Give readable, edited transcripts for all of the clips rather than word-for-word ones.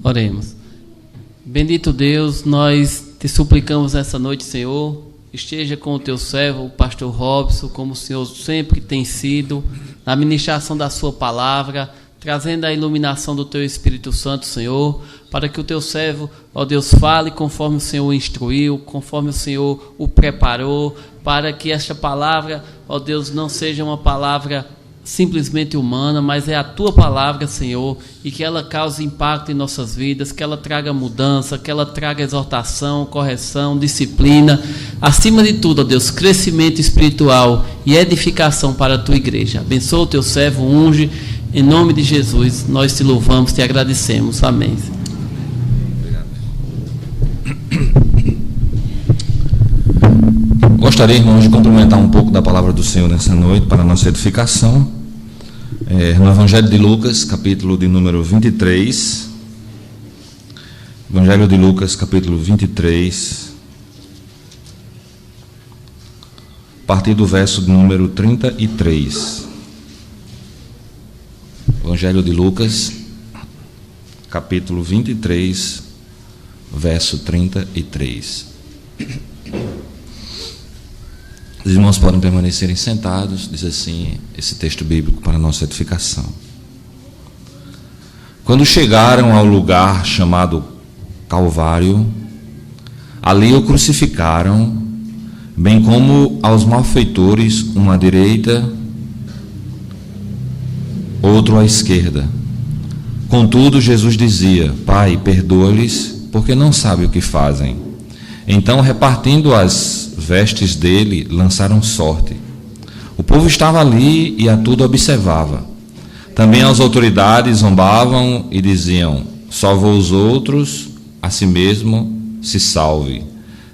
Oremos. Bendito Deus, nós te suplicamos nessa noite, Senhor, esteja com o teu servo, o pastor Robson, como o Senhor sempre tem sido, na ministração da sua palavra, trazendo a iluminação do teu Espírito Santo, Senhor, para que o teu servo, ó Deus, fale conforme o Senhor o instruiu, conforme o Senhor o preparou, para que esta palavra, ó Deus, não seja uma palavra simplesmente humana, mas é a tua palavra, Senhor, e que ela cause impacto em nossas vidas, que ela traga mudança, que ela traga exortação, correção, disciplina, acima de tudo, ó Deus, crescimento espiritual e edificação para a tua igreja. Abençoa o teu servo, unge, em nome de Jesus, nós te louvamos, te agradecemos. Amém. Gostaria, irmãos, de complementar um pouco da palavra do Senhor nessa noite para a nossa edificação. No Evangelho de Lucas, capítulo de número 23. Evangelho de Lucas, capítulo 23. A partir do verso de número 33. Evangelho de Lucas, capítulo 23, verso 33. Os irmãos podem permanecerem sentados, diz assim esse texto bíblico para a nossa edificação. Quando chegaram ao lugar chamado Calvário, ali o crucificaram, bem como aos malfeitores, um à direita, outro à esquerda. Contudo, Jesus dizia: Pai, perdoa-lhes, porque não sabem o que fazem. Então, repartindo as vestes dele, lançaram sorte. O povo estava ali e a tudo observava. Também as autoridades zombavam e diziam: salva os outros, a si mesmo se salve,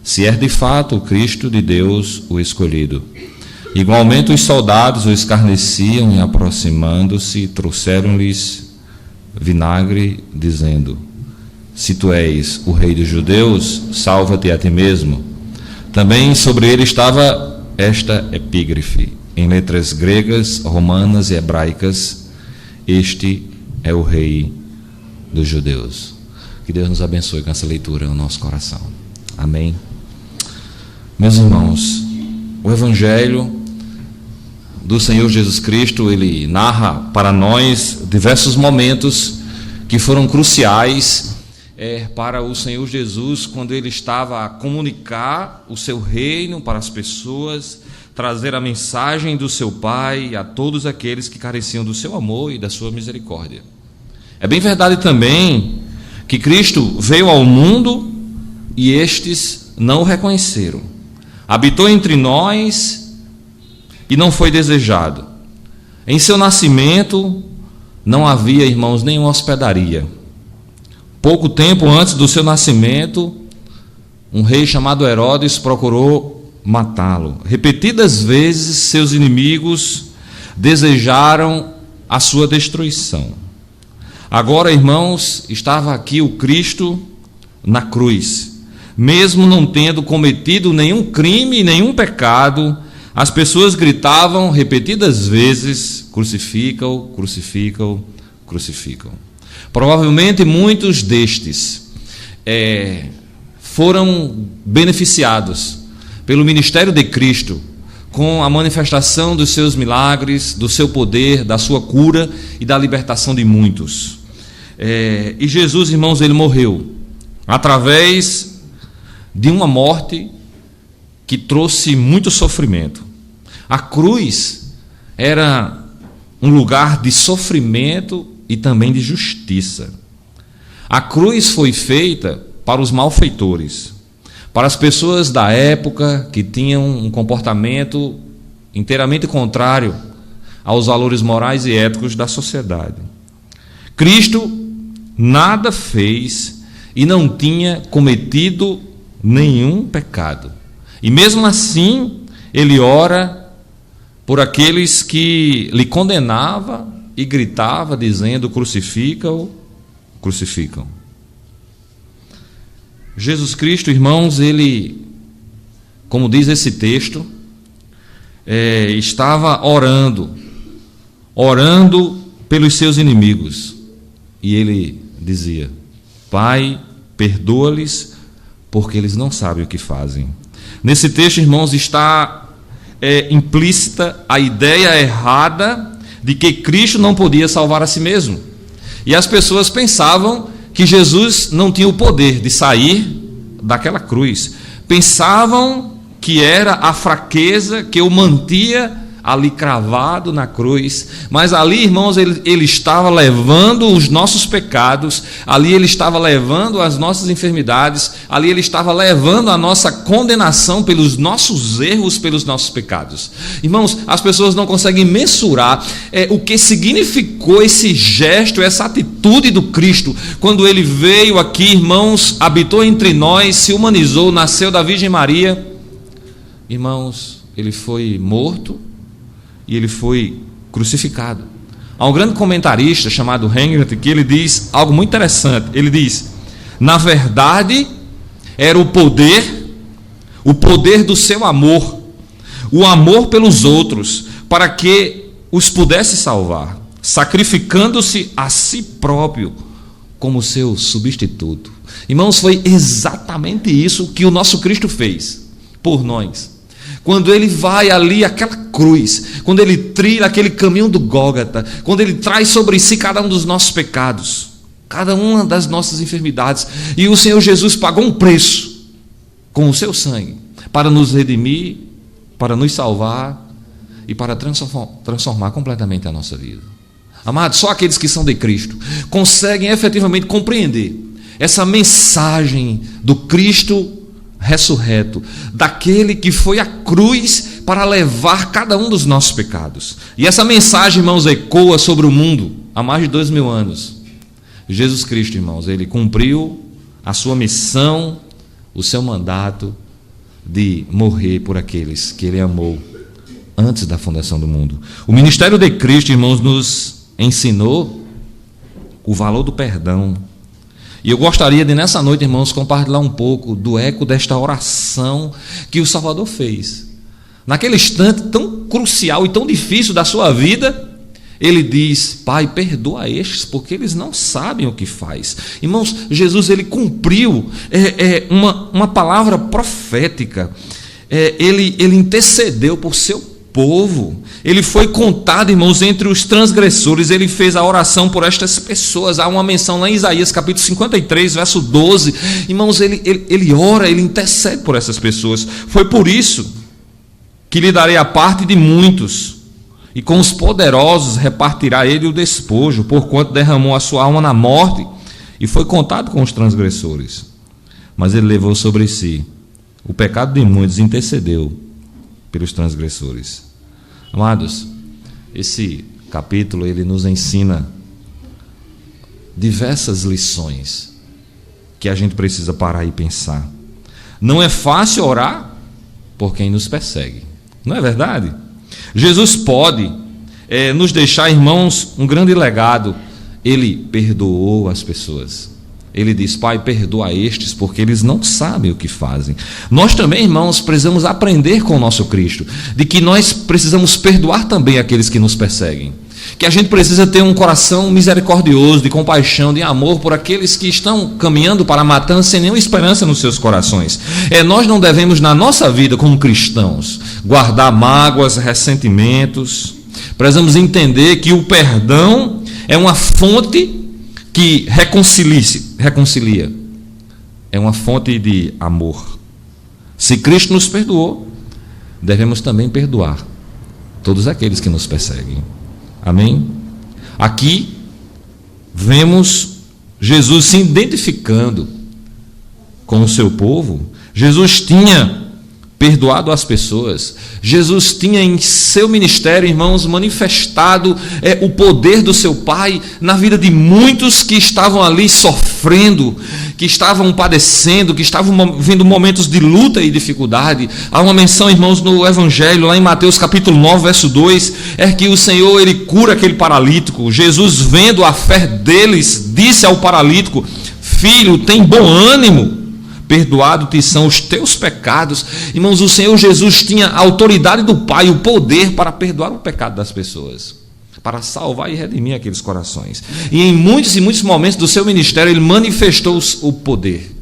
se é de fato o Cristo de Deus, o escolhido. Igualmente os soldados o escarneciam e, aproximando-se, trouxeram-lhes vinagre, dizendo: se tu és o rei dos judeus, salva-te a ti mesmo. Também sobre ele estava esta epígrafe, em letras gregas, romanas e hebraicas: este é o rei dos judeus. Que Deus nos abençoe com essa leitura no nosso coração. Amém. Meus irmãos, o Evangelho do Senhor Jesus Cristo, ele narra para nós diversos momentos que foram cruciais para o Senhor Jesus, quando ele estava a comunicar o seu reino para as pessoas, trazer a mensagem do seu Pai a todos aqueles que careciam do seu amor e da sua misericórdia. É bem verdade também que Cristo veio ao mundo e estes não o reconheceram. Habitou entre nós e não foi desejado. Em seu nascimento não havia, irmãos, nenhuma hospedaria. Pouco tempo antes do seu nascimento, um rei chamado Herodes procurou matá-lo. Repetidas vezes, seus inimigos desejaram a sua destruição. Agora, irmãos, estava aqui o Cristo na cruz. Mesmo não tendo cometido nenhum crime, nenhum pecado, as pessoas gritavam repetidas vezes: crucificam, crucificam, crucificam. Provavelmente muitos destes foram beneficiados pelo ministério de Cristo, com a manifestação dos seus milagres, do seu poder, da sua cura e da libertação de muitos. E Jesus, irmãos, ele morreu através de uma morte que trouxe muito sofrimento. A cruz era um lugar de sofrimento e também de justiça. A cruz foi feita para os malfeitores, para as pessoas da época que tinham um comportamento inteiramente contrário aos valores morais e éticos da sociedade. Cristo nada fez e não tinha cometido nenhum pecado. E mesmo assim, ele ora por aqueles que lhe condenavam e gritava dizendo: crucificam, crucificam. Jesus Cristo, irmãos, ele, como diz esse texto, estava orando pelos seus inimigos. E ele dizia: Pai, perdoa-lhes, porque eles não sabem o que fazem. Nesse texto, irmãos, está implícita a ideia errada de que Cristo não podia salvar a si mesmo. E as pessoas pensavam que Jesus não tinha o poder de sair daquela cruz. Pensavam que era a fraqueza que o mantia ali cravado na cruz, mas ali, irmãos, ele estava levando os nossos pecados, ali ele estava levando as nossas enfermidades, ali ele estava levando a nossa condenação pelos nossos erros, pelos nossos pecados. Irmãos, as pessoas não conseguem mensurar o que significou esse gesto, essa atitude do Cristo, quando ele veio aqui, irmãos, habitou entre nós, se humanizou, nasceu da Virgem Maria. Irmãos, ele foi morto e ele foi crucificado. Há um grande comentarista chamado Hengert que ele diz algo muito interessante. Ele diz: na verdade, era o poder do seu amor, o amor pelos outros, para que os pudesse salvar, sacrificando-se a si próprio como seu substituto. Irmãos, foi exatamente isso que o nosso Cristo fez por nós. Quando ele vai ali àquela cruz, quando ele trilha aquele caminho do Gólgota, quando ele traz sobre si cada um dos nossos pecados, cada uma das nossas enfermidades, e o Senhor Jesus pagou um preço com o seu sangue para nos redimir, para nos salvar e para transformar completamente a nossa vida. Amados, só aqueles que são de Cristo conseguem efetivamente compreender essa mensagem do Cristo ressurreto, daquele que foi à cruz para levar cada um dos nossos pecados. E essa mensagem, irmãos, ecoa sobre o mundo há mais de 2000 anos. Jesus Cristo, irmãos, ele cumpriu a sua missão, o seu mandato de morrer por aqueles que ele amou antes da fundação do mundo. O ministério de Cristo, irmãos, nos ensinou o valor do perdão. E eu gostaria de, nessa noite, irmãos, compartilhar um pouco do eco desta oração que o Salvador fez. Naquele instante tão crucial e tão difícil da sua vida, ele diz: Pai, perdoa estes, porque eles não sabem o que faz. Irmãos, Jesus, ele cumpriu uma palavra profética. Ele intercedeu por seu povo. Ele foi contado, irmãos, entre os transgressores. Ele fez a oração por estas pessoas. Há uma menção lá em Isaías capítulo 53, verso 12. Irmãos, ele ora, ele intercede por essas pessoas. Foi por isso que lhe darei a parte de muitos, e com os poderosos repartirá ele o despojo, porquanto derramou a sua alma na morte e foi contado com os transgressores. Mas ele levou sobre si o pecado de muitos, intercedeu pelos transgressores. Amados, esse capítulo ele nos ensina diversas lições que a gente precisa parar e pensar. Não é fácil orar por quem nos persegue, não é verdade? Jesus pode nos deixar, irmãos, um grande legado. Ele perdoou as pessoas. Ele diz: Pai, perdoa estes, porque eles não sabem o que fazem. Nós também, irmãos, precisamos aprender com o nosso Cristo, de que nós precisamos perdoar também aqueles que nos perseguem. Que a gente precisa ter um coração misericordioso, de compaixão, de amor por aqueles que estão caminhando para a matança sem nenhuma esperança nos seus corações. Nós não devemos, na nossa vida como cristãos, guardar mágoas, ressentimentos. Precisamos entender que o perdão é uma fonte que reconcilia. É uma fonte de amor. Se Cristo nos perdoou, devemos também perdoar todos aqueles que nos perseguem. Amém? Aqui vemos Jesus se identificando com o seu povo. Jesus tinha perdoado as pessoas. Jesus tinha em seu ministério, irmãos, manifestado o poder do seu Pai na vida de muitos que estavam ali sofrendo, que estavam padecendo, que estavam vivendo momentos de luta e dificuldade. Há uma menção, irmãos, no Evangelho, lá em Mateus capítulo 9, verso 2, que o Senhor, ele cura aquele paralítico. Jesus, vendo a fé deles, disse ao paralítico: Filho, tem bom ânimo, perdoado-te são os teus pecados. Irmãos, o Senhor Jesus tinha a autoridade do Pai, o poder para perdoar o pecado das pessoas. para salvar e redimir aqueles corações. E em muitos e muitos momentos do seu ministério, ele manifestou o poder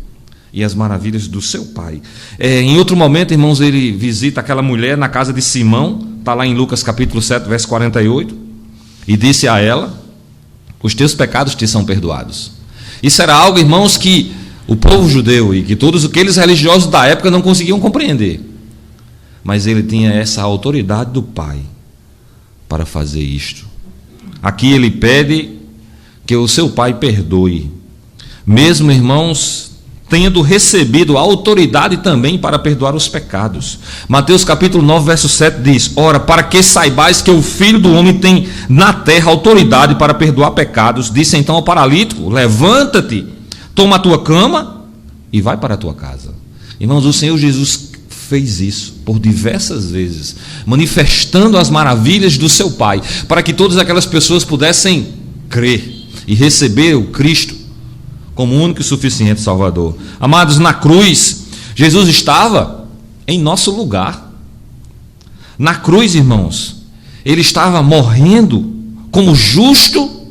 e as maravilhas do seu Pai. Em outro momento, irmãos, ele visita aquela mulher na casa de Simão, está lá em Lucas capítulo 7, verso 48, e disse a ela: os teus pecados te são perdoados. Isso era algo, irmãos, que o povo judeu e que todos aqueles religiosos da época não conseguiam compreender. Mas ele tinha essa autoridade do Pai para fazer isto. Aqui ele pede que o seu Pai perdoe, mesmo, irmãos, tendo recebido a autoridade também para perdoar os pecados. Mateus capítulo 9, verso 7 diz: ora, para que saibais que o Filho do Homem tem na terra autoridade para perdoar pecados, disse então ao paralítico: levanta-te, toma a tua cama e vai para a tua casa. Irmãos, o Senhor Jesus fez isso por diversas vezes, manifestando as maravilhas do seu Pai, para que todas aquelas pessoas pudessem crer e receber o Cristo como único e suficiente Salvador. Amados, na cruz, Jesus estava em nosso lugar. Na cruz, irmãos, ele estava morrendo como justo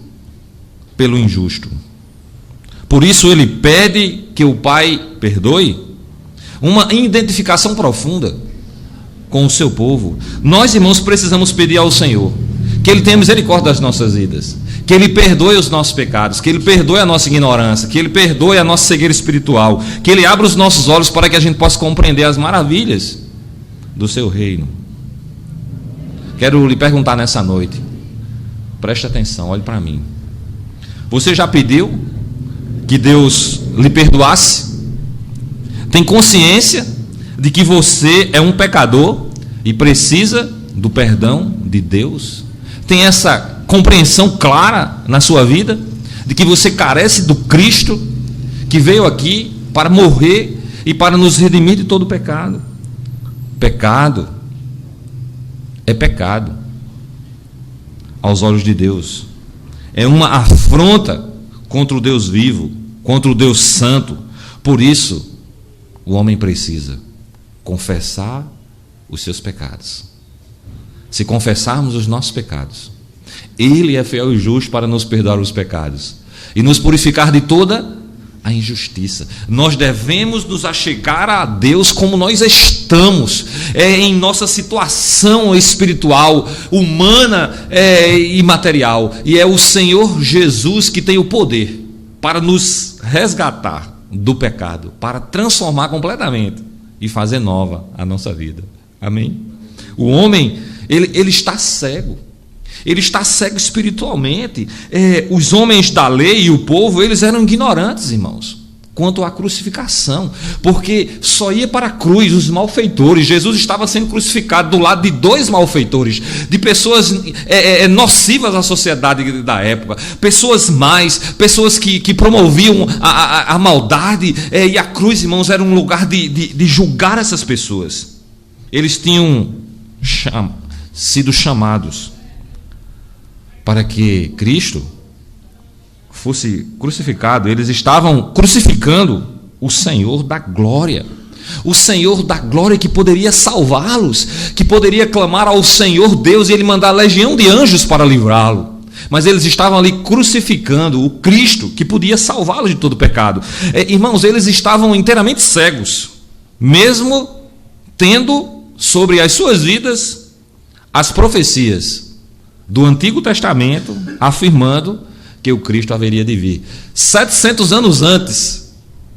pelo injusto. Por isso ele pede que o Pai perdoe. Uma identificação profunda com o seu povo. Nós, irmãos, precisamos pedir ao Senhor que Ele tenha misericórdia das nossas vidas, que Ele perdoe os nossos pecados, que Ele perdoe a nossa ignorância, que Ele perdoe a nossa cegueira espiritual, que Ele abra os nossos olhos para que a gente possa compreender as maravilhas do seu reino. Quero lhe perguntar nessa noite, preste atenção, olhe para mim. Você já pediu que Deus lhe perdoasse? Tem consciência de que você é um pecador e precisa do perdão de Deus? Tem essa compreensão clara na sua vida de que você carece do Cristo que veio aqui para morrer e para nos redimir de todo pecado? Pecado é pecado aos olhos de Deus. É uma afronta contra o Deus vivo, contra o Deus santo. Por isso, o homem precisa confessar os seus pecados. Se confessarmos os nossos pecados, Ele é fiel e justo para nos perdoar os pecados e nos purificar de toda a injustiça. Nós devemos nos achegar a Deus como nós estamos, em nossa situação espiritual, humana e material. E é o Senhor Jesus que tem o poder para nos resgatar do pecado, para transformar completamente e fazer nova a nossa vida. Amém? O homem, ele está cego. Ele está cego espiritualmente. Os homens da lei e o povo, eles eram ignorantes, irmãos, quanto à crucificação, porque só ia para a cruz os malfeitores. Jesus estava sendo crucificado do lado de dois malfeitores, de pessoas nocivas à sociedade da época, pessoas más, pessoas que promoviam a maldade, e a cruz, irmãos, era um lugar de julgar essas pessoas. Eles tinham sido chamados para que Cristo fosse crucificado. Eles estavam crucificando o Senhor da glória. O Senhor da glória que poderia salvá-los, que poderia clamar ao Senhor Deus e Ele mandar legião de anjos para livrá-lo. Mas eles estavam ali crucificando o Cristo que podia salvá-los de todo pecado. Irmãos, eles estavam inteiramente cegos, mesmo tendo sobre as suas vidas as profecias do Antigo Testamento afirmando que o Cristo haveria de vir. 700 anos antes,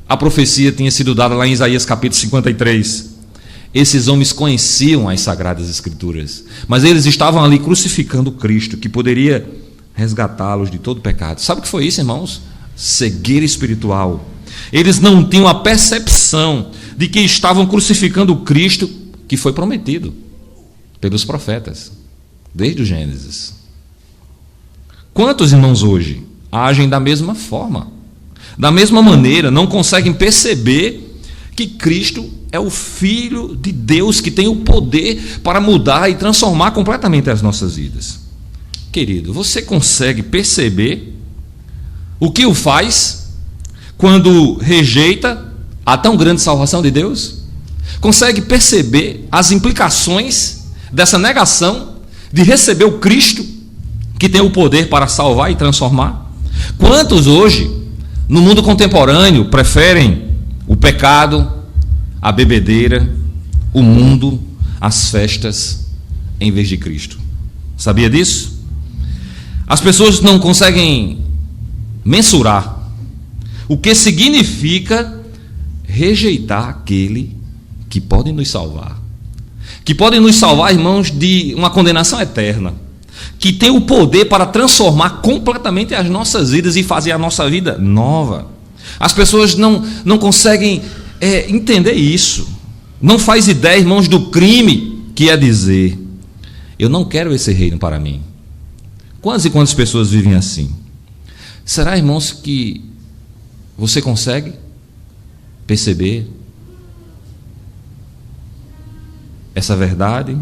a profecia tinha sido dada lá em Isaías capítulo 53. Esses homens conheciam as Sagradas Escrituras, mas eles estavam ali crucificando o Cristo que poderia resgatá-los de todo pecado. Sabe o que foi isso, irmãos? Cegueira espiritual. Eles não tinham a percepção de que estavam crucificando o Cristo que foi prometido pelos profetas, desde o Gênesis. Quantos irmãos hoje agem da mesma forma, da mesma maneira, não conseguem perceber que Cristo é o Filho de Deus que tem o poder para mudar e transformar completamente as nossas vidas? Querido, você consegue perceber o que o faz quando rejeita a tão grande salvação de Deus? Consegue perceber as implicações dessa negação de receber o Cristo que tem o poder para salvar e transformar? Quantos hoje, no mundo contemporâneo, preferem o pecado, a bebedeira, o mundo, as festas, em vez de Cristo? Sabia disso? As pessoas não conseguem mensurar o que significa rejeitar aquele que pode nos salvar. Que pode nos salvar, irmãos, de uma condenação eterna. Que tem o poder para transformar completamente as nossas vidas e fazer a nossa vida nova. As pessoas não conseguem entender isso. Não faz ideia, irmãos, do crime que é dizer: eu não quero esse reino para mim. Quantas e quantas pessoas vivem assim? Será, irmãos, que você consegue perceber essa verdade?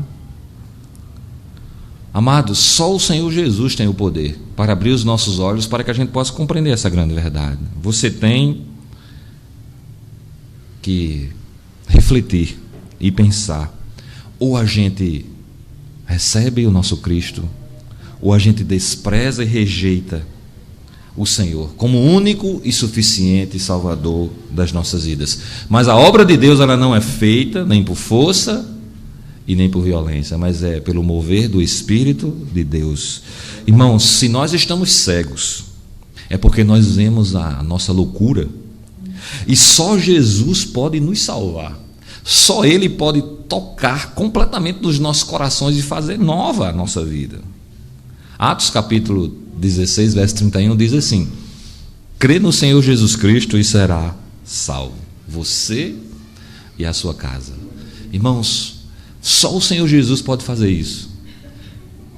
Amados, só o Senhor Jesus tem o poder para abrir os nossos olhos para que a gente possa compreender essa grande verdade. Você tem que refletir e pensar: ou a gente recebe o nosso Cristo, ou a gente despreza e rejeita o Senhor como único e suficiente Salvador das nossas vidas. Mas a obra de Deus, ela não é feita nem por força e nem por violência, mas é pelo mover do Espírito de Deus. Irmãos, se nós estamos cegos, é porque nós vemos a nossa loucura, e só Jesus pode nos salvar. Só Ele pode tocar completamente nos nossos corações e fazer nova a nossa vida. Atos capítulo 16, verso 31 diz assim: crê no Senhor Jesus Cristo e será salvo, você e a sua casa. Irmãos, só o Senhor Jesus pode fazer isso.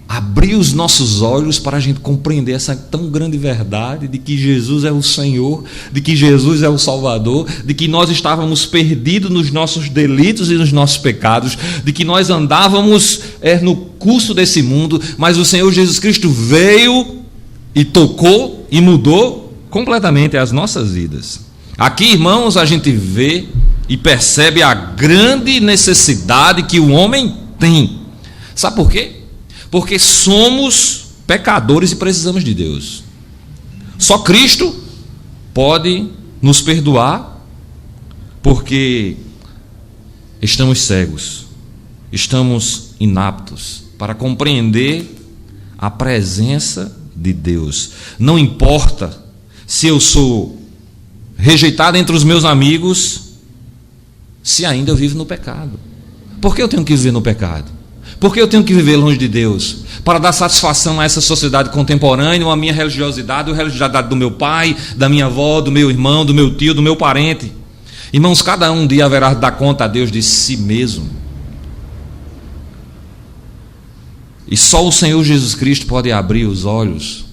Abrir os nossos olhos para a gente compreender essa tão grande verdade de que Jesus é o Senhor, de que Jesus é o Salvador, de que nós estávamos perdidos nos nossos delitos e nos nossos pecados, de que nós andávamos no curso desse mundo, mas o Senhor Jesus Cristo veio e tocou e mudou completamente as nossas vidas. Aqui, irmãos, a gente vê e percebe a grande necessidade que o homem tem. Sabe por quê? Porque somos pecadores e precisamos de Deus. Só Cristo pode nos perdoar, porque estamos cegos, estamos inaptos para compreender a presença de Deus. Não importa se eu sou rejeitado entre os meus amigos, se ainda eu vivo no pecado. Por que eu tenho que viver no pecado? Por que eu tenho que viver longe de Deus? Para dar satisfação a essa sociedade contemporânea, ou a minha religiosidade, ou a religiosidade do meu pai, da minha avó, do meu irmão, do meu tio, do meu parente? Irmãos, cada um dia haverá de dar conta a Deus de si mesmo. E só o Senhor Jesus Cristo pode abrir os olhos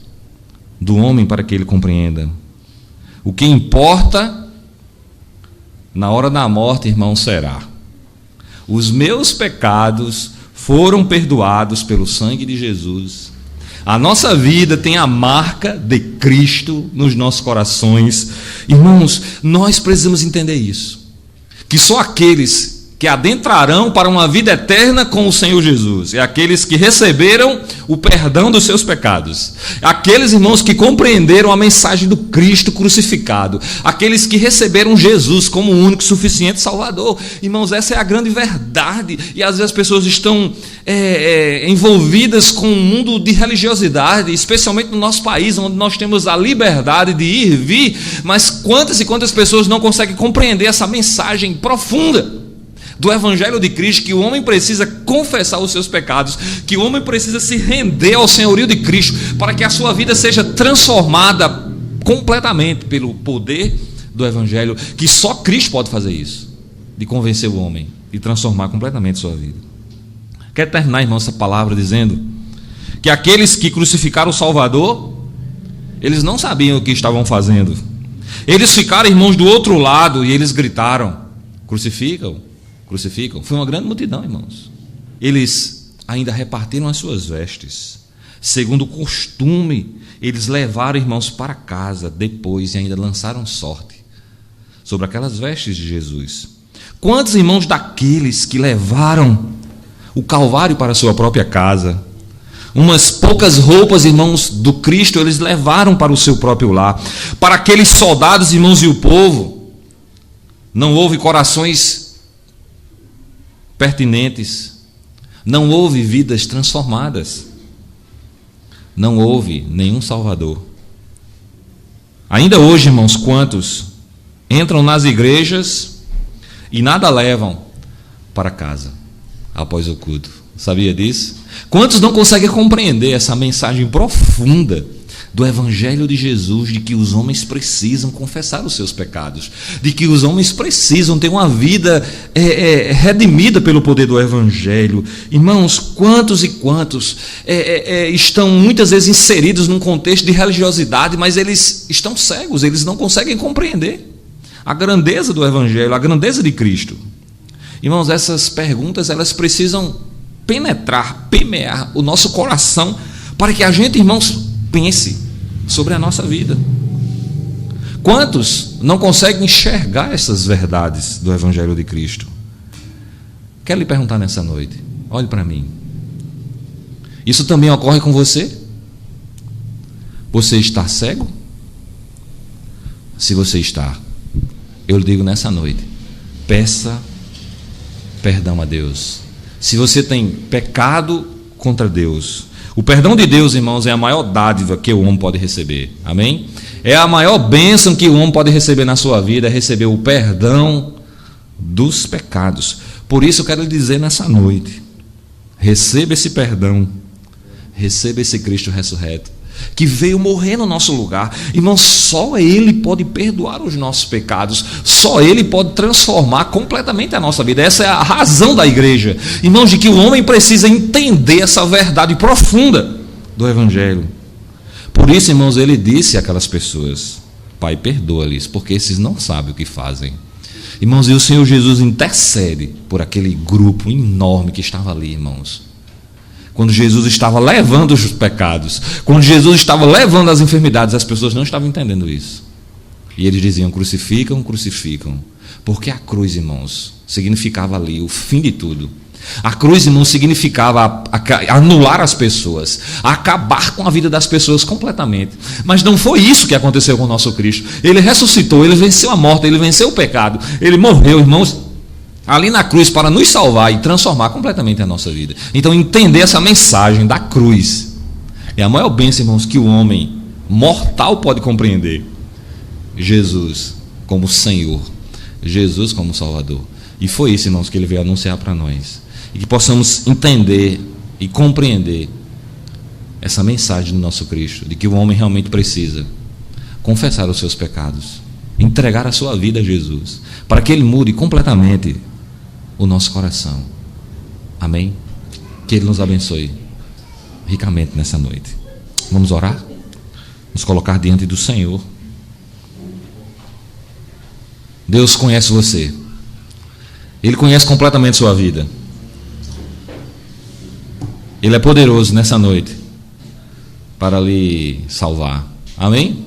do homem para que ele compreenda. O que importa na hora da morte, irmão, será: os meus pecados foram perdoados pelo sangue de Jesus. A nossa vida tem a marca de Cristo nos nossos corações. Irmãos, nós precisamos entender isso, que só aqueles que adentrarão para uma vida eterna com o Senhor Jesus é aqueles que receberam o perdão dos seus pecados, aqueles, irmãos, que compreenderam a mensagem do Cristo crucificado, aqueles que receberam Jesus como o único e suficiente Salvador. Irmãos, essa é a grande verdade. E às vezes as pessoas estão envolvidas com um mundo de religiosidade, especialmente no nosso país, onde nós temos a liberdade de ir e vir, mas quantas e quantas pessoas não conseguem compreender essa mensagem profunda do Evangelho de Cristo, que o homem precisa confessar os seus pecados, que o homem precisa se render ao senhorio de Cristo, para que a sua vida seja transformada completamente pelo poder do Evangelho, que só Cristo pode fazer isso, de convencer o homem e transformar completamente sua vida. Quero terminar, irmão, essa palavra dizendo que aqueles que crucificaram o Salvador, eles não sabiam o que estavam fazendo. Eles ficaram, irmãos, do outro lado e eles gritaram: crucificam. Foi uma grande multidão, irmãos. Eles ainda repartiram as suas vestes. Segundo o costume, eles levaram, irmãos, para casa depois e ainda lançaram sorte sobre aquelas vestes de Jesus. Quantos, irmãos, daqueles que levaram o Calvário para a sua própria casa, Umas poucas roupas, irmãos, do Cristo, eles levaram para o seu próprio lar. Para aqueles soldados, irmãos, e o povo, não houve corações pertinentes, não houve vidas transformadas, não houve nenhum Salvador. Ainda hoje, irmãos, quantos entram nas igrejas e nada levam para casa após o culto? Sabia disso? Quantos não conseguem compreender essa mensagem profunda do Evangelho de Jesus, de que os homens precisam confessar os seus pecados, de que os homens precisam ter uma vida redimida pelo poder do Evangelho? Irmãos, quantos e quantos estão muitas vezes inseridos num contexto de religiosidade, mas eles estão cegos, eles não conseguem compreender a grandeza do Evangelho, a grandeza de Cristo. Irmãos, essas perguntas, elas precisam penetrar, permear o nosso coração, para que a gente, irmãos, pense sobre a nossa vida. Quantos não conseguem enxergar essas verdades do Evangelho de Cristo? Quero lhe perguntar nessa noite, olhe para mim. Isso também ocorre com você? Você está cego? Se você está, eu lhe digo nessa noite, peça perdão a Deus. Se você tem pecado contra Deus, o perdão de Deus, irmãos, é a maior dádiva que o homem pode receber. Amém? É a maior bênção que o homem pode receber na sua vida, é receber o perdão dos pecados. Por isso eu quero lhe dizer nessa noite, receba esse perdão, receba esse Cristo ressurreto, que veio morrer no nosso lugar. Irmão, só Ele pode perdoar os nossos pecados, só Ele pode transformar completamente a nossa vida. Essa é a razão da igreja, irmãos, de que o homem precisa entender essa verdade profunda do Evangelho. Por isso, irmãos, Ele disse àquelas pessoas: Pai, perdoa-lhes, porque esses não sabem o que fazem. Irmãos, e o Senhor Jesus intercede por aquele grupo enorme que estava ali, irmãos. Quando Jesus estava levando os pecados, quando Jesus estava levando as enfermidades, as pessoas não estavam entendendo isso. E eles diziam: crucificam, crucificam. Porque a cruz, irmãos, significava ali o fim de tudo. A cruz, irmãos, significava anular as pessoas, acabar com a vida das pessoas completamente. Mas não foi isso que aconteceu com o nosso Cristo. Ele ressuscitou, Ele venceu a morte, Ele venceu o pecado, Ele morreu, irmãos, ali na cruz para nos salvar e transformar completamente a nossa vida. Então, entender essa mensagem da cruz é a maior bênção, irmãos, que o homem mortal pode compreender. Jesus como Senhor, Jesus como Salvador. E foi isso, irmãos, que Ele veio anunciar para nós. E que possamos entender e compreender essa mensagem do nosso Cristo, de que o homem realmente precisa confessar os seus pecados, entregar a sua vida a Jesus, para que Ele mude completamente o nosso coração. Amém? Que Ele nos abençoe ricamente nessa noite. Vamos orar? Nos colocar diante do Senhor. Deus conhece você. Ele conhece completamente sua vida. Ele é poderoso nessa noite para lhe salvar. Amém?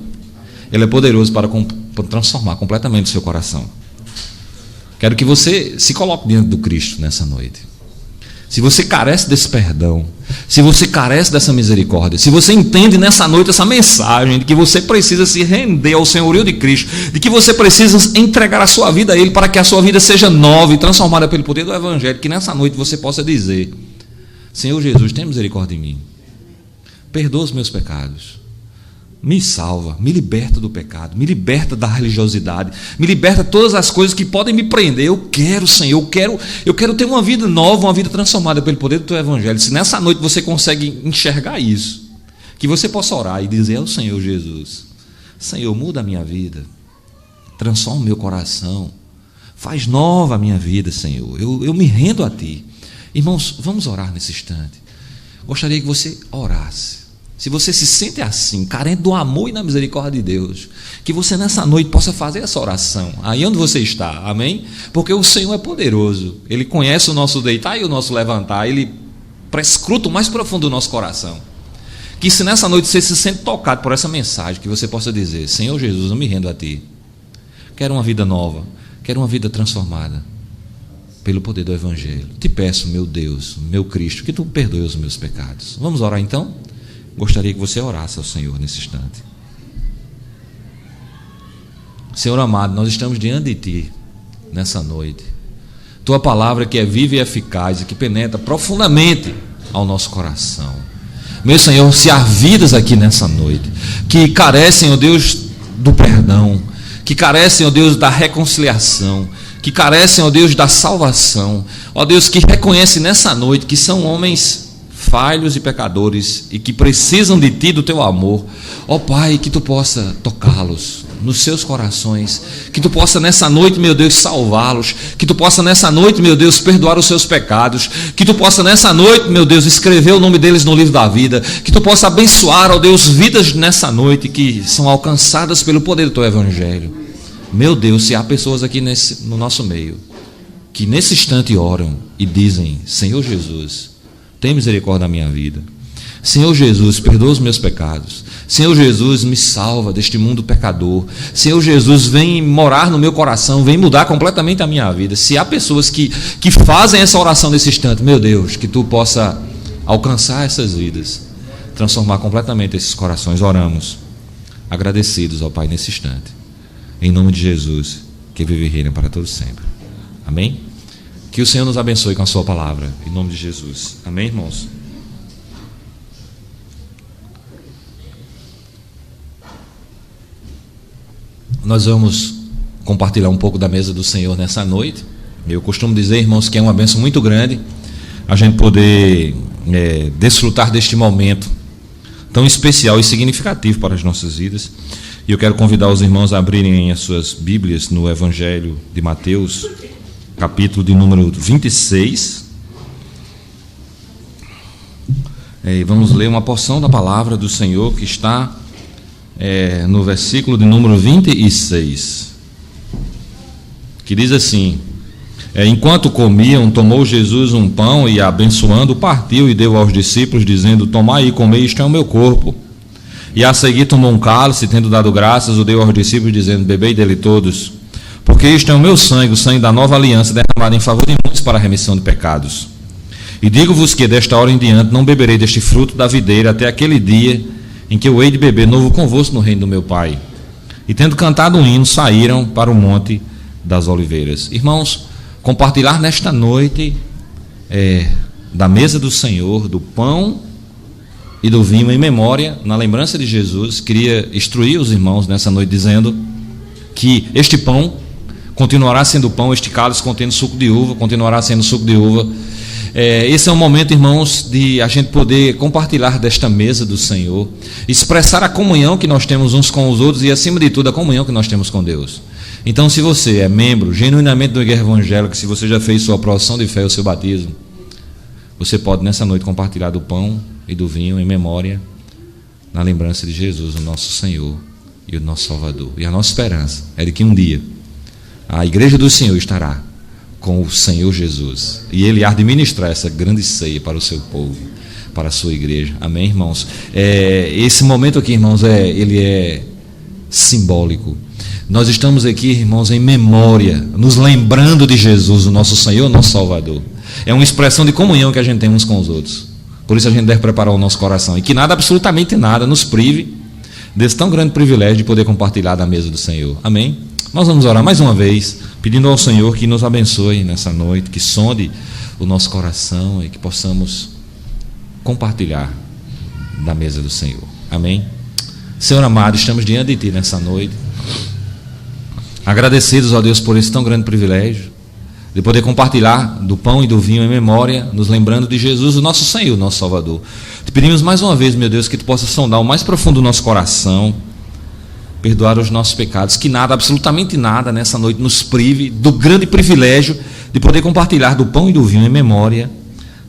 Ele é poderoso para transformar completamente o seu coração. Quero que você se coloque diante do Cristo nessa noite. Se você carece desse perdão, se você carece dessa misericórdia, se você entende nessa noite essa mensagem de que você precisa se render ao senhorio de Cristo, de que você precisa entregar a sua vida a Ele para que a sua vida seja nova e transformada pelo poder do Evangelho, que nessa noite você possa dizer: Senhor Jesus, tem misericórdia de mim, perdoa os meus pecados, me salva, me liberta do pecado, me liberta da religiosidade, me liberta de todas as coisas que podem me prender. Eu quero, Senhor, eu quero ter uma vida nova, uma vida transformada pelo poder do Teu Evangelho. Se nessa noite você consegue enxergar isso, que você possa orar e dizer ao Senhor Jesus: Senhor, muda a minha vida, transforma o meu coração, faz nova a minha vida, Senhor, eu me rendo a Ti. Irmãos, vamos orar nesse instante. Gostaria que você orasse. Se você se sente assim, carente do amor e da misericórdia de Deus, que você nessa noite possa fazer essa oração, aí onde você está, amém? Porque o Senhor é poderoso, Ele conhece o nosso deitar e o nosso levantar, Ele prescruta o mais profundo do nosso coração. Que se nessa noite você se sente tocado por essa mensagem, que você possa dizer: Senhor Jesus, eu me rendo a Ti, quero uma vida nova, quero uma vida transformada. pelo poder do Evangelho. Te peço, meu Deus, meu Cristo, que Tu perdoe os meus pecados. Vamos orar então? Gostaria que você orasse ao Senhor nesse instante. Senhor amado, nós estamos diante de Ti nessa noite. Tua palavra que é viva e eficaz e que penetra profundamente ao nosso coração. Meu Senhor, se há vidas aqui nessa noite que carecem, ó Deus, do perdão, que carecem, ó Deus, da reconciliação, que carecem, ó Deus, da salvação, ó Deus, que reconhecem nessa noite que são homens falhos e pecadores e que precisam de Ti, do Teu amor, ó Pai, que Tu possa tocá-los nos seus corações, que Tu possa nessa noite, meu Deus, salvá-los, que Tu possa nessa noite, meu Deus, perdoar os seus pecados, que Tu possa nessa noite, meu Deus, escrever o nome deles no livro da vida, que Tu possa abençoar, ó Deus, vidas nessa noite que são alcançadas pelo poder do Teu Evangelho. Meu Deus, se há pessoas aqui no nosso meio que nesse instante oram e dizem: Senhor Jesus, tem misericórdia da minha vida. Senhor Jesus, perdoa os meus pecados. Senhor Jesus, me salva deste mundo pecador. Senhor Jesus, vem morar no meu coração, vem mudar completamente a minha vida. Se há pessoas que fazem essa oração nesse instante, meu Deus, que Tu possa alcançar essas vidas, transformar completamente esses corações. Oramos, agradecidos ao Pai nesse instante. Em nome de Jesus, que vive e reina para todos sempre. Amém? Que o Senhor nos abençoe com a Sua palavra. Em nome de Jesus. Amém, irmãos? Nós vamos compartilhar um pouco da mesa do Senhor nessa noite. Eu costumo dizer, irmãos, que é uma bênção muito grande a gente poder desfrutar deste momento tão especial e significativo para as nossas vidas. E eu quero convidar os irmãos a abrirem as suas Bíblias no Evangelho de Mateus, capítulo de número 26. Vamos ler uma porção da palavra do Senhor que está no versículo de número 26, que diz assim: enquanto comiam, tomou Jesus um pão e, abençoando, partiu e deu aos discípulos, dizendo: tomai e comei, isto é o meu corpo. E a seguir tomou um cálice, tendo dado graças, o deu aos discípulos, dizendo: bebei dele todos, porque isto é o meu sangue, o sangue da nova aliança, derramado em favor de muitos para a remissão de pecados. E digo-vos que desta hora em diante não beberei deste fruto da videira até aquele dia em que eu hei de beber novo convosco no reino do meu Pai. E tendo cantado um hino, saíram para o monte das oliveiras. Irmãos, compartilhar nesta noite da mesa do Senhor, do pão e do vinho em memória, na lembrança de Jesus. Queria instruir os irmãos nessa noite dizendo que este pão continuará sendo pão, este cálice contendo suco de uva, continuará sendo suco de uva. Esse é um momento, irmãos, de a gente poder compartilhar desta mesa do Senhor, expressar a comunhão que nós temos uns com os outros e, acima de tudo, a comunhão que nós temos com Deus. Então, se você é membro genuinamente da Igreja Evangélica, se você já fez sua profissão de fé, o seu batismo, você pode nessa noite compartilhar do pão e do vinho em memória, na lembrança de Jesus, o nosso Senhor e o nosso Salvador. E a nossa esperança é de que um dia a Igreja do Senhor estará com o Senhor Jesus, e Ele há de ministrar essa grande ceia para o seu povo, para a sua igreja. Amém, irmãos? Esse momento aqui, irmãos, ele é simbólico. Nós estamos aqui, irmãos, em memória, nos lembrando de Jesus, o nosso Senhor, o nosso Salvador. É uma expressão de comunhão que a gente tem uns com os outros. Por isso a gente deve preparar o nosso coração, e que nada, absolutamente nada, nos prive desse tão grande privilégio de poder compartilhar da mesa do Senhor. Amém? Nós vamos orar mais uma vez, pedindo ao Senhor que nos abençoe nessa noite, que sonde o nosso coração e que possamos compartilhar da mesa do Senhor. Amém? Senhor amado, estamos diante de Ti nessa noite, agradecidos a Deus por esse tão grande privilégio de poder compartilhar do pão e do vinho em memória, nos lembrando de Jesus, o nosso Senhor, o nosso Salvador. Te pedimos mais uma vez, meu Deus, que Tu possa sondar o mais profundo do nosso coração, perdoar os nossos pecados, que nada, absolutamente nada nessa noite nos prive do grande privilégio de poder compartilhar do pão e do vinho em memória,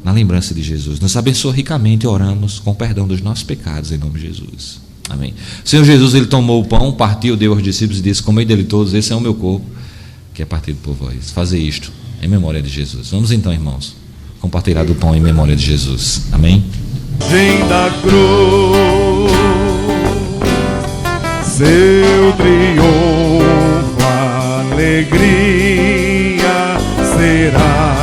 na lembrança de Jesus. Nos abençoa ricamente, oramos com perdão dos nossos pecados, em nome de Jesus. Amém. O Senhor Jesus, Ele tomou o pão, partiu, deu aos discípulos e disse: comei dele todos, esse é o meu corpo, que é partido por vós. Fazer isto em memória de Jesus. Vamos então, irmãos, compartilhar do pão em memória de Jesus. Amém. Vem da cruz, seu triunfo, alegria será.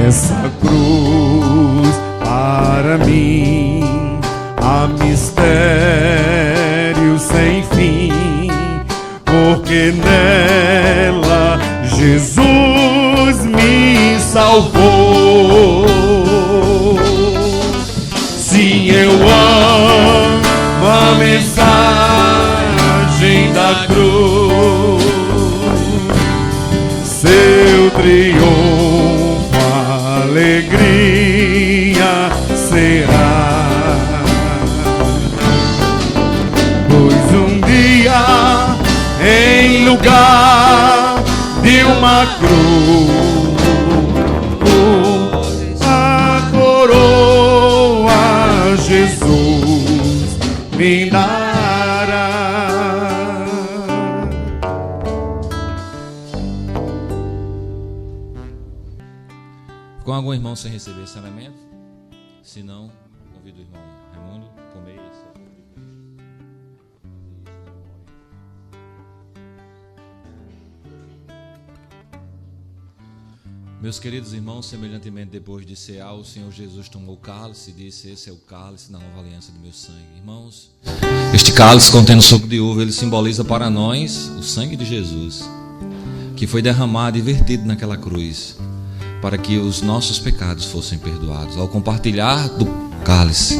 Nessa cruz para mim há mistério sem fim, porque nela Jesus me salvou. Sim, eu amo a mensagem da cruz, seu triunfo, alegria será, pois um dia em lugar de uma cruz a coroa Jesus me dará. Com algum irmão sem receber esse elemento? Se não, convido o irmão Raimundo por meio. Meus queridos irmãos, semelhantemente depois de cear, o Senhor Jesus tomou o cálice e disse: esse é o cálice da nova aliança do meu sangue. Irmãos, este cálice contendo suco de uva, ele simboliza para nós o sangue de Jesus, que foi derramado e vertido naquela cruz, para que os nossos pecados fossem perdoados. Ao compartilhar do cálice,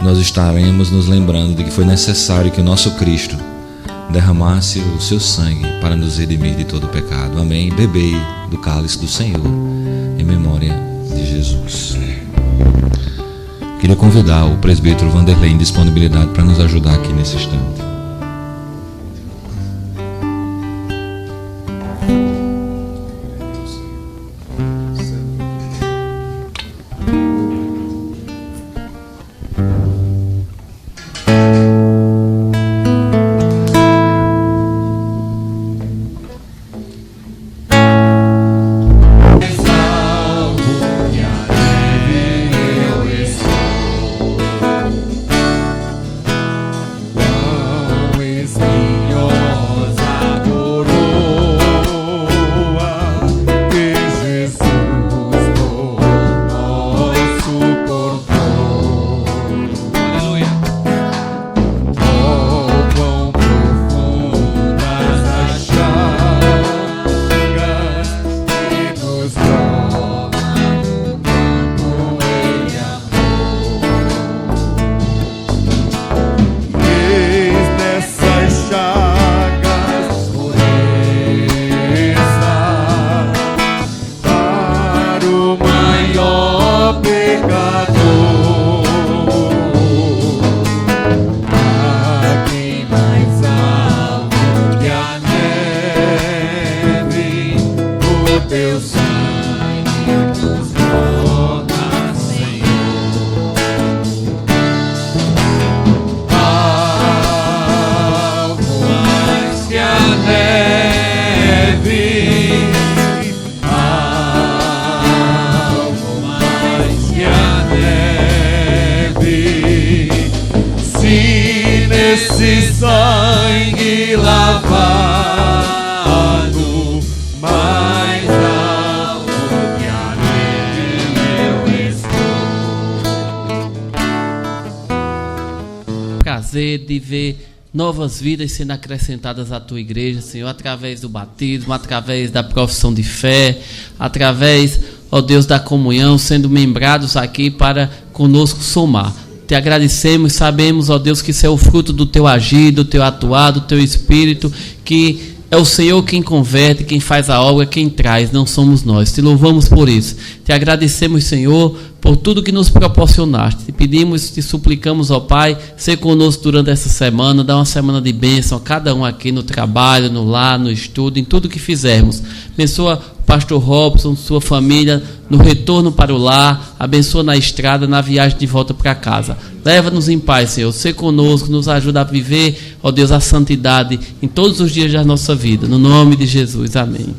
nós estaremos nos lembrando de que foi necessário que o nosso Cristo derramasse o seu sangue para nos redimir de todo o pecado. Amém. Bebei do cálice do Senhor em memória de Jesus. Queria convidar o presbítero Vanderlei em disponibilidade para nos ajudar aqui nesse instante. Esse sangue lavado mais alto que a nele eu estou. Prazer de ver novas vidas sendo acrescentadas à tua igreja, Senhor, através do batismo, através da profissão de fé, através, ó Deus, da comunhão, sendo membrados aqui para conosco somar. Te agradecemos, sabemos, ó Deus, que isso é o fruto do teu agir, do teu atuar, do teu espírito, que é o Senhor quem converte, quem faz a obra, quem traz, não somos nós. Te louvamos por isso. Te agradecemos, Senhor, por tudo que nos proporcionaste. Te pedimos, te suplicamos, ó Pai, ser conosco durante essa semana, dar uma semana de bênção a cada um aqui no trabalho, no lar, no estudo, em tudo que fizermos. Abençoa o pastor Robson, sua família, no retorno para o lar, abençoa na estrada, na viagem de volta para casa. Leva-nos em paz, Senhor, ser conosco, nos ajuda a viver, ó Deus, a santidade em todos os dias da nossa vida. No nome de Jesus, amém.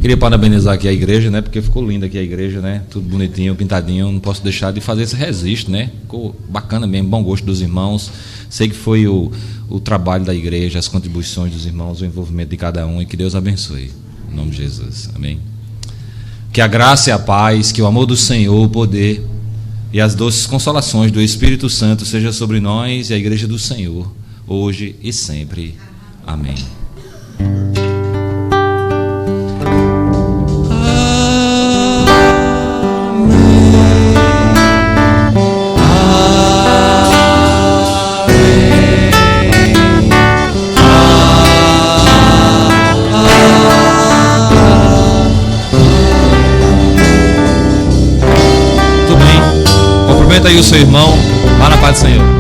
Queria parabenizar aqui a igreja, né? Porque ficou linda aqui a igreja, né? Tudo bonitinho, pintadinho. Não posso deixar de fazer esse registro, né? Ficou bacana mesmo, bom gosto dos irmãos. Sei que foi o trabalho da igreja, as contribuições dos irmãos, o envolvimento de cada um, e que Deus abençoe. Em nome de Jesus. Amém. Que a graça e a paz, que o amor do Senhor, o poder e as doces consolações do Espírito Santo seja sobre nós e a igreja do Senhor, hoje e sempre. Amém. Cumprimenta aí o seu irmão, vá na paz do Senhor.